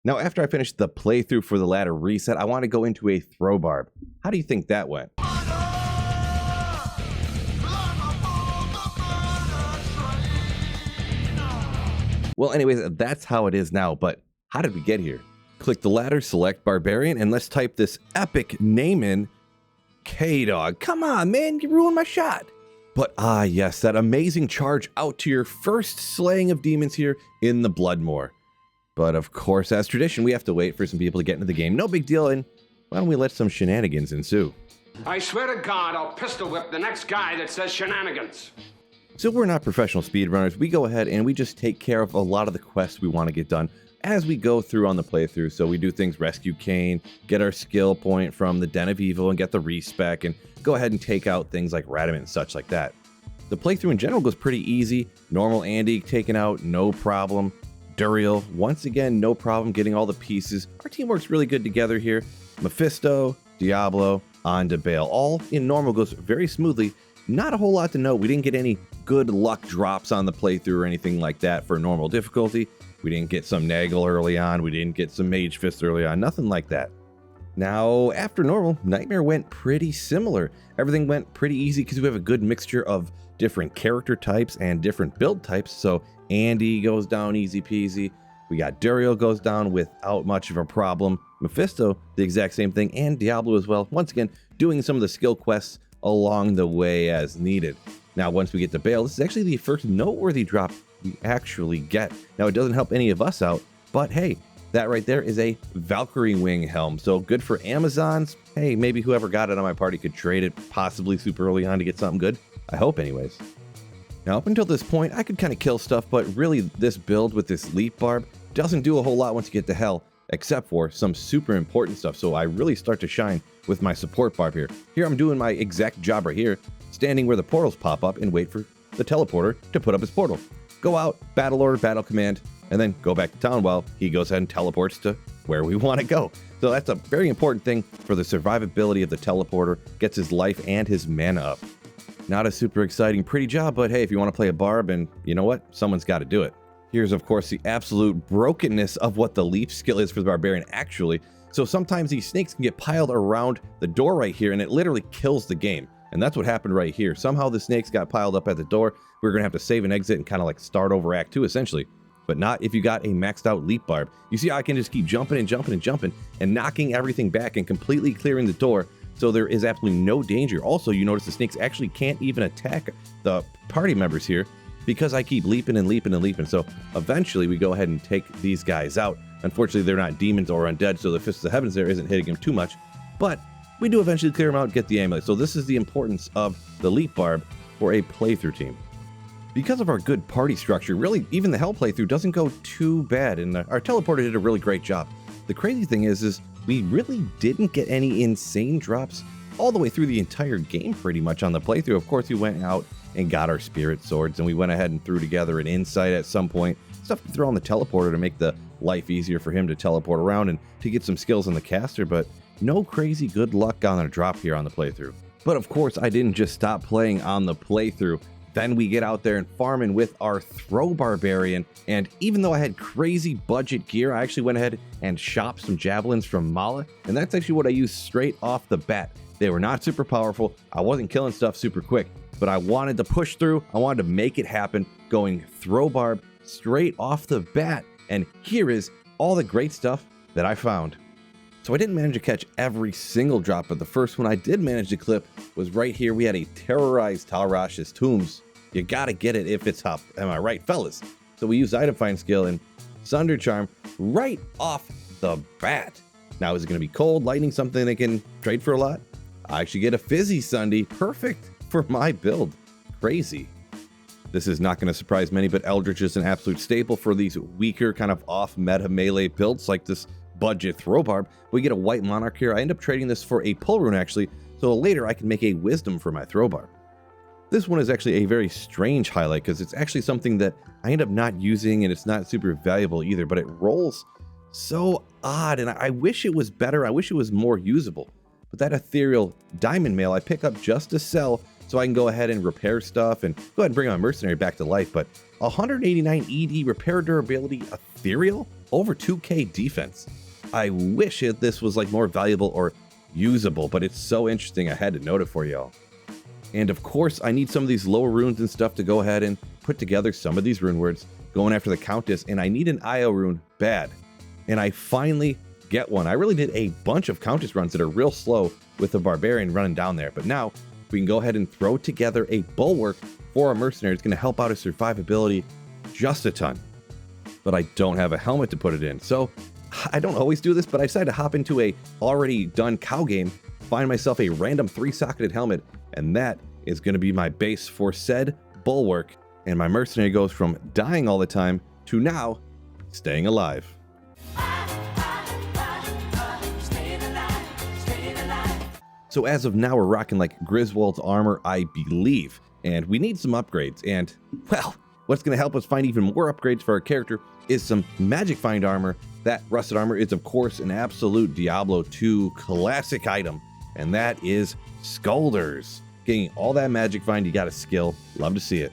Now, after I finished the playthrough for the ladder reset, I want to go into a throw barb. How do you think that went? Well, anyways, that's how it is now, but how did we get here? Click the ladder, select Barbarian, and let's type this epic name in. K-Dog. Come on, man, you ruined my shot. But yes, that amazing charge out to your first slaying of demons here in the Bloodmoor. But of course, as tradition, we have to wait for some people to get into the game. No big deal, and why don't we let some shenanigans ensue? I swear to God, I'll pistol whip the next guy that says shenanigans. So we're not professional speedrunners. We go ahead and we just take care of a lot of the quests we want to get done as we go through on the playthrough. So we do things, rescue Cain, get our skill point from the Den of Evil and get the respec, and go ahead and take out things like Radamant and such like that. The playthrough in general goes pretty easy. Normal Andy taken out, no problem. Duriel, once again, no problem getting all the pieces. Our team works really good together here. Mephisto, Diablo, on to Bale. All in normal goes very smoothly. Not a whole lot to note. We didn't get any good luck drops on the playthrough or anything like that for normal difficulty. We didn't get some Nagel early on. We didn't get some Mage Fist early on. Nothing like that. Now, after normal, Nightmare went pretty similar. Everything went pretty easy because we have a good mixture of different character types and different build types. So Andy goes down easy peasy. We got Duriel goes down without much of a problem. Mephisto, the exact same thing, and Diablo as well. Once again, doing some of the skill quests along the way as needed. Now, once we get to Bale, this is actually the first noteworthy drop we actually get. Now, it doesn't help any of us out, but hey, that right there is a Valkyrie wing helm. So good for Amazons. Hey, maybe whoever got it on my party could trade it possibly super early on to get something good. I hope anyways. Now, up until this point, I could kind of kill stuff, but really this build with this leap barb doesn't do a whole lot once you get to hell, except for some super important stuff. So I really start to shine with my support barb here. Here I'm doing my exact job right here, standing where the portals pop up and wait for the teleporter to put up his portal. Go out, battle order, battle command, and then go back to town while he goes ahead and teleports to where we want to go. So that's a very important thing for the survivability of the teleporter, gets his life and his mana up. Not a super exciting, pretty job, but hey, if you want to play a barb, and you know what? Someone's got to do it. Here's, of course, the absolute brokenness of what the leap skill is for the Barbarian, actually. So sometimes these snakes can get piled around the door right here, and it literally kills the game. And that's what happened right here. Somehow the snakes got piled up at the door. We're going to have to save and exit and kind of like start over Act 2, essentially. But not if you got a maxed out leap barb. You see, I can just keep jumping and jumping and jumping and knocking everything back and completely clearing the door. So there is absolutely no danger. Also, you notice the snakes actually can't even attack the party members here because I keep leaping and leaping and leaping. So eventually we go ahead and take these guys out. Unfortunately, they're not demons or undead, so the Fist of the Heavens there isn't hitting them too much. But we do eventually clear them out and get the amulet. So this is the importance of the leap barb for a playthrough team. Because of our good party structure, really, even the hell playthrough doesn't go too bad, and our teleporter did a really great job. The crazy thing is we really didn't get any insane drops all the way through the entire game pretty much on the playthrough. Of course, we went out and got our spirit swords, and we went ahead and threw together an insight at some point. Stuff to throw on the teleporter to make the life easier for him to teleport around and to get some skills on the caster, but no crazy good luck on a drop here on the playthrough. But of course, I didn't just stop playing on the playthrough. Then we get out there and farming with our throw barbarian, and even though I had crazy budget gear, I actually went ahead and shopped some javelins from Mala, and that's actually what I used straight off the bat. They were not super powerful, I wasn't killing stuff super quick, but I wanted to push through, I wanted to make it happen, going throw barb straight off the bat, and here is all the great stuff that I found. So I didn't manage to catch every single drop, but the first one I did manage to clip was right here. We had a terrorized Talrash's tombs. You gotta get it if it's up, am I right, fellas? So we used item find skill and Sunder Charm right off the bat. Now, is it gonna be cold, lightning, something they can trade for a lot? I actually get a fizzy Sunday, perfect for my build. Crazy. This is not gonna surprise many, but Eldritch is an absolute staple for these weaker, kind of off meta melee builds like this budget throw barb. We get a white monarch here. I end up trading this for a pull rune actually, so later I can make a wisdom for my throw barb. This one is actually a very strange highlight because it's actually something that I end up not using, and it's not super valuable either, but it rolls so odd, and I wish it was better. I wish it was more usable. But that ethereal diamond mail I pick up just to sell so I can go ahead and repair stuff and go ahead and bring my mercenary back to life. But 189 ED repair durability ethereal? over 2k defense. I wish this was like more valuable or usable, but it's so interesting I had to note it for y'all. And of course, I need some of these lower runes and stuff to go ahead and put together some of these rune words, going after the Countess, and I need an IO rune bad. And I finally get one. I really did a bunch of Countess runs that are real slow with the Barbarian running down there, but now we can go ahead and throw together a Bulwark for our Mercenary. It's going to help out his survivability just a ton. But I don't have a helmet to put it in, so I don't always do this, but I decided to hop into a already done cow game, find myself a random 3-socketed helmet, and that is going to be my base for said Bulwark, and my Mercenary goes from dying all the time to now staying alive. So as of now, we're rocking like Griswold's armor, I believe, and we need some upgrades, and well, what's going to help us find even more upgrades for our character is some Magic Find armor. That rusted armor is, of course, an absolute Diablo 2 classic item, and that is Skulders. Getting all that Magic Find, you got a skill. Love to see it.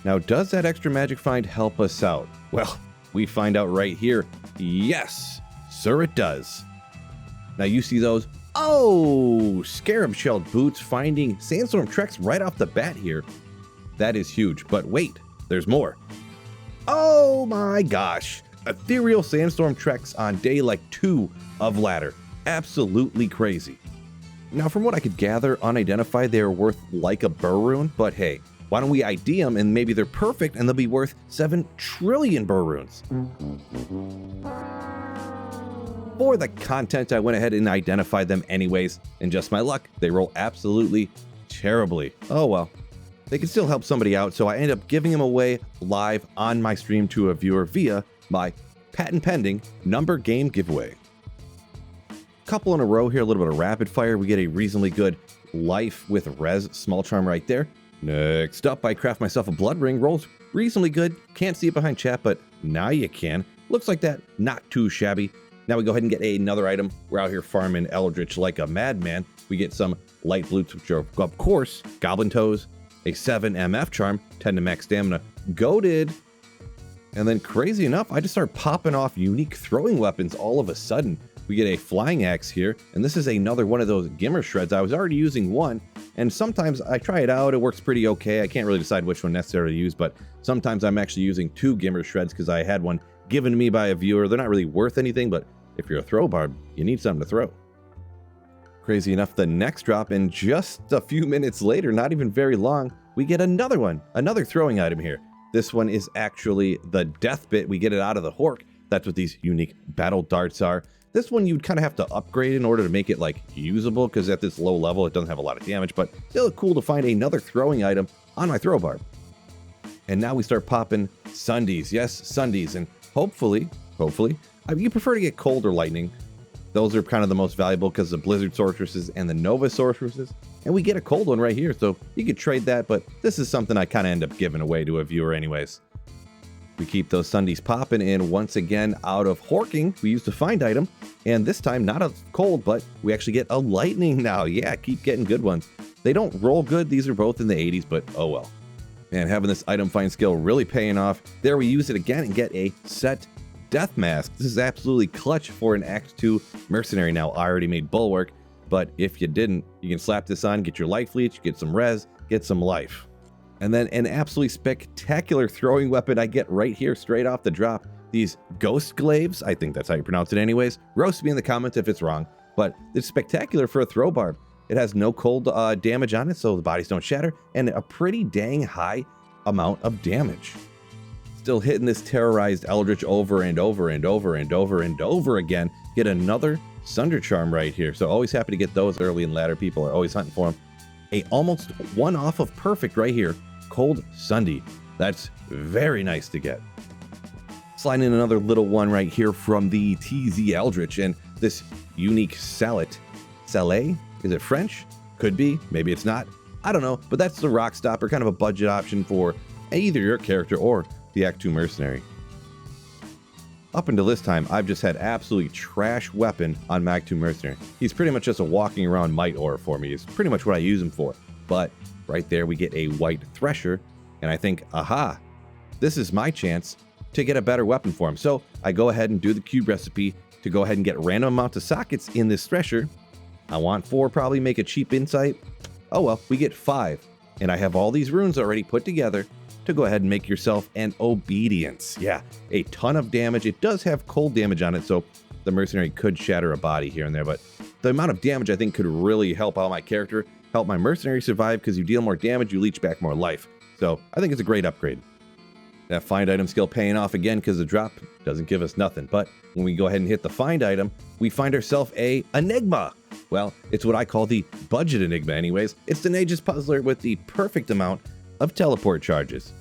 Now, does that extra Magic Find help us out? Well, we find out right here. Yes, sir, it does. Now, you see those? Oh, Scarab Shelled Boots finding Sandstorm Treks right off the bat here. That is huge, but wait, there's more. Oh my gosh. Ethereal Sandstorm Treks on day like 2 of ladder. Absolutely crazy. Now, from what I could gather, unidentified, they're worth like a burr rune, but hey, why don't we ID them and maybe they're perfect and they'll be worth 7 trillion burr runes. For the content, I went ahead and identified them anyways, and just my luck, they roll absolutely terribly. Oh well. They can still help somebody out, so I end up giving them away live on my stream to a viewer via my patent pending number game giveaway. Couple in a row here, a little bit of rapid fire. We get a reasonably good life with res small charm right there. Next up, I craft myself a blood ring. Rolls reasonably good. Can't see it behind chat, but now you can. Looks like that, not too shabby. Now we go ahead and get another item. We're out here farming Eldritch like a madman. We get some light boots, which are, of course, Goblin Toes, a 7 MF charm, 10 to max stamina, goated. And then crazy enough, I just start popping off unique throwing weapons all of a sudden. We get a flying axe here, and this is another one of those Gimmer shreds. I was already using one, and sometimes I try it out, it works pretty okay. I can't really decide which one necessarily to use, but sometimes I'm actually using 2 Gimmer shreds because I had one given to me by a viewer. They're not really worth anything, but if you're a throw barb, you need something to throw. Crazy enough, the next drop, and just a few minutes later, not even very long, we get another one, another throwing item here. This one is actually the death bit. We get it out of the Hork. That's what these unique battle darts are. This one you'd kind of have to upgrade in order to make it like usable, because at this low level it doesn't have a lot of damage, but still cool to find another throwing item on my throw barb. And now we start popping Sundies. Yes, Sundies, and hopefully, you prefer to get cold or lightning. Those are kind of the most valuable because the Blizzard Sorceresses and the Nova Sorceresses. And we get a cold one right here, so you could trade that, but this is something I kind of end up giving away to a viewer anyways. We keep those Sundies popping, and once again, out of Horking, we use the find item, and this time not a cold, but we actually get a lightning now. Yeah, keep getting good ones. They don't roll good, these are both in the 80s, but oh well. Man, having this item find skill really paying off. There we use it again and get a set Death Mask. This is absolutely clutch for an Act 2 Mercenary. Now, I already made Bulwark, but if you didn't, you can slap this on, get your Life Leech, get some res, get some life. And then an absolutely spectacular throwing weapon I get right here, straight off the drop. These Ghost Glaives, I think that's how you pronounce it anyways. Roast me in the comments if it's wrong, but it's spectacular for a throw barb. It has no cold damage on it, so the bodies don't shatter, and a pretty dang high amount of damage. Still hitting this terrorized Eldritch over and over and over and over and over again. Get another Sunder Charm right here. So always happy to get those early in ladder. People are always hunting for them. A almost one off of perfect right here. Cold Sundy. That's very nice to get. Sliding in another little one right here from the TZ Eldritch, and this unique Salet. Salé? Is it French? Could be. Maybe it's not. I don't know. But that's the Rock Stopper, kind of a budget option for either your character or the Act 2 Mercenary. Up until this time, I've just had absolutely trash weapon on my Act 2 Mercenary. He's pretty much just a walking around might ore for me. It's pretty much what I use him for. But right there we get a white Thresher, and I think, aha, this is my chance to get a better weapon for him. So I go ahead and do the cube recipe to go ahead and get random amounts of sockets in this thresher. I want 4, probably make a cheap insight. Oh well, we get 5. And I have all these runes already put together to go ahead and make yourself an obedience. Yeah, a ton of damage. It does have cold damage on it, so the mercenary could shatter a body here and there, but the amount of damage I think could really help out my character, help my mercenary survive, because you deal more damage, you leech back more life. So I think it's a great upgrade. That find item skill paying off again because the drop doesn't give us nothing. But when we go ahead and hit the find item, we find ourselves a enigma. Well, it's what I call the budget enigma anyways. It's the Nage's Puzzler with the perfect amount of teleport charges.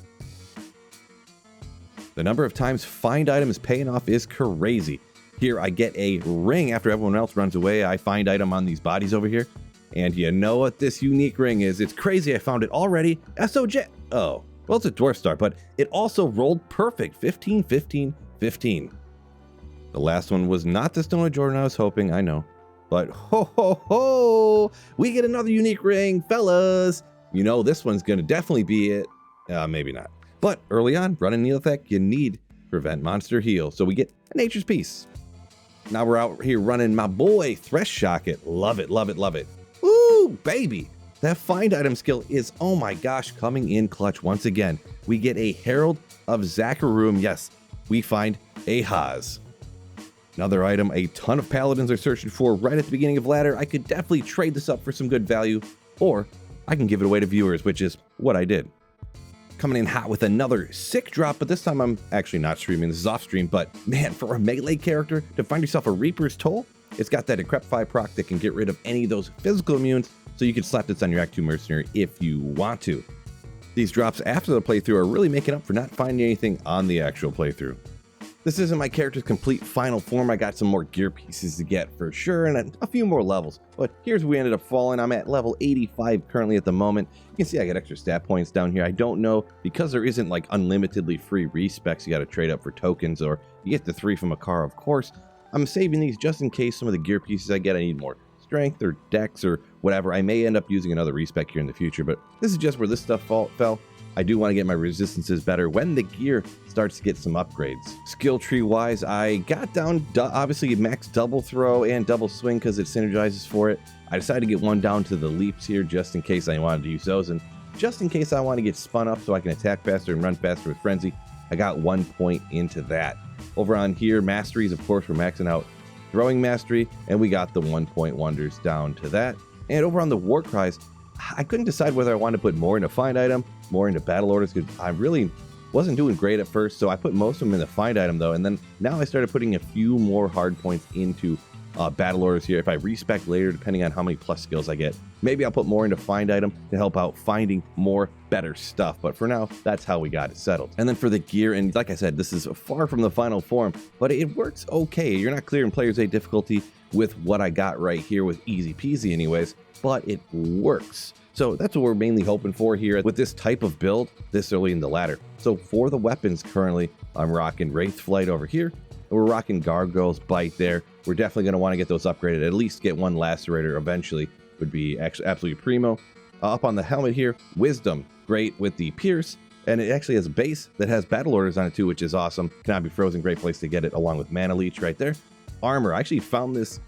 The number of times find item is paying off is crazy. Here I get a ring after everyone else runs away. I find item on these bodies over here. And you know what this unique ring is? It's crazy. I found it already. SOJ. Oh, well, it's a dwarf star, but it also rolled perfect. 15, 15, 15. The last one was not the Stone of Jordan I was hoping, I know. But ho ho ho! We get another unique ring, fellas! You know this one's gonna definitely be it. Maybe not. But early on, running Neil Effect, you need Prevent Monster Heal. So we get a Nature's Piece. Now we're out here running my boy Thresh Shocket. Love it, love it, love it. Ooh, baby! That find item skill is, oh my gosh, coming in clutch once again. We get a Herald of Zakarum. Yes, we find a Haas. Another item a ton of paladins are searching for right at the beginning of ladder. I could definitely trade this up for some good value, or I can give it away to viewers, which is what I did. Coming in hot with another sick drop, but this time I'm actually not streaming. This is off stream, but man, for a melee character to find yourself a Reaper's Toll, it's got that Decrepify proc that can get rid of any of those physical immunes, so you can slap this on your Act 2 Mercenary if you want to. These drops after the playthrough are really making up for not finding anything on the actual playthrough. This isn't my character's complete final form. I got some more gear pieces to get for sure, and a few more levels. But here's where we ended up falling. I'm at level 85 currently at the moment. You can see I got extra stat points down here. I don't know, because there isn't like unlimitedly free respecs you got to trade up for tokens, or you get the 3 from a car, of course. I'm saving these just in case some of the gear pieces I get, I need more strength or dex or whatever. I may end up using another respec here in the future, but this is just where this stuff fell. I do want to get my resistances better when the gear starts to get some upgrades. Skill tree wise, I got down obviously max double throw and double swing because it synergizes for it. I decided to get one down to the leaps here just in case I wanted to use those, and just in case I want to get spun up so I can attack faster and run faster with frenzy. I got 1 point into that. Over on here, masteries, of course, we're maxing out throwing mastery, and we got the 1 point wonders down to that. And over on the war cries, I couldn't decide whether I wanted to put more into find item, more into battle orders, because I really wasn't doing great at first, so I put most of them in the find item though, and then now I started putting a few more hard points into battle orders here. If I respec later, depending on how many plus skills I get, maybe I'll put more into find item to help out finding more better stuff, but for now, that's how we got it settled. And then for the gear, and like I said, this is far from the final form, but it works okay. You're not clearing player's aid difficulty with what I got right here with easy peasy anyways, but it works. So that's what we're mainly hoping for here with this type of build this early in the ladder. So for the weapons currently, I'm rocking Wraith Flight over here, and we're rocking Gargoyle's Bite there. We're definitely going to want to get those upgraded, at least get one Lacerator eventually would be actually absolutely primo. Up on the helmet here, Wisdom, great with the Pierce, and it actually has a base that has battle orders on it too, which is awesome. Cannot be frozen, great place to get it along with Mana Leech right there. Armor, I actually found this,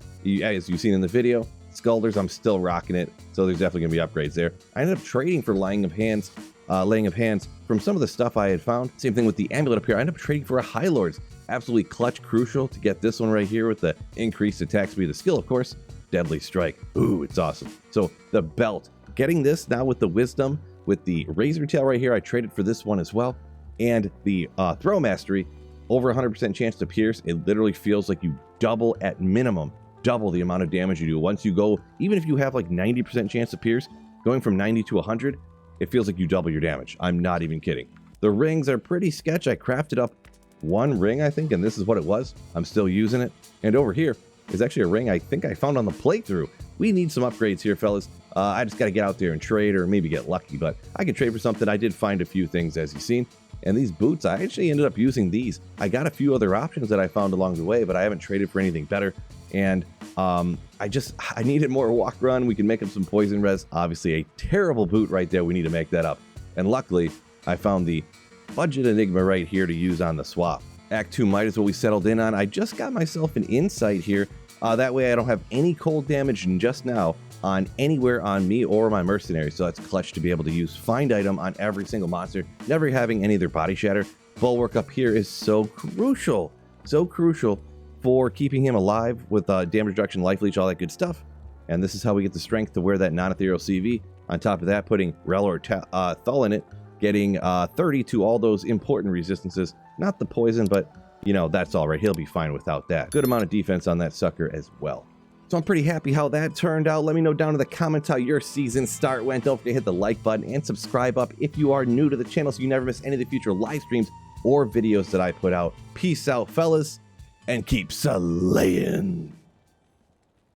as you've seen in the video. Skulders, I'm still rocking it, so there's definitely going to be upgrades there. I ended up trading for laying of hands from some of the stuff I had found. Same thing with the amulet up here. I ended up trading for a High Lords. Absolutely clutch, crucial to get this one right here with the increased attack speed. The skill, of course, Deadly Strike. Ooh, it's awesome. So the belt, getting this now with the Wisdom, with the Razor Tail right here, I traded for this one as well. And the Throw Mastery, over 100% chance to pierce. It literally feels like you double at minimum. Double the amount of damage you do once you go, even if you have like 90% chance to pierce, going from 90 to 100, it feels like you double your damage. I'm not even kidding. The rings are pretty sketch. I crafted up one ring, I think, and this is what it was. I'm still using it. And over here is actually a ring I think I found on the playthrough. We need some upgrades here, fellas. I just got to get out there and trade or maybe get lucky, but I can trade for something. I did find a few things, as you've seen. And these boots, I actually ended up using these. I got a few other options that I found along the way, but I haven't traded for anything better. And I needed more walk run. We can make up some poison res. Obviously a terrible boot right there. We need to make that up. And luckily I found the budget enigma right here to use on the swap. Act 2 might as well we settled in on. I just got myself an insight here. That way I don't have any cold damage just now on anywhere on me or my mercenary. So that's clutch to be able to use find item on every single monster, never having any of their body shatter. Bulwark up here is so crucial for keeping him alive with damage reduction, life leech, all that good stuff. And this is how we get the strength to wear that non-ethereal CV. On top of that, putting Rel or Thull in it, getting 30 to all those important resistances. Not the poison, but you know, that's all right. He'll be fine without that. Good amount of defense on that sucker as well. So I'm pretty happy how that turned out. Let me know down in the comments how your season start went. Don't forget to hit the like button and subscribe up if you are new to the channel so you never miss any of the future live streams or videos that I put out. Peace out, fellas, and keep slaying.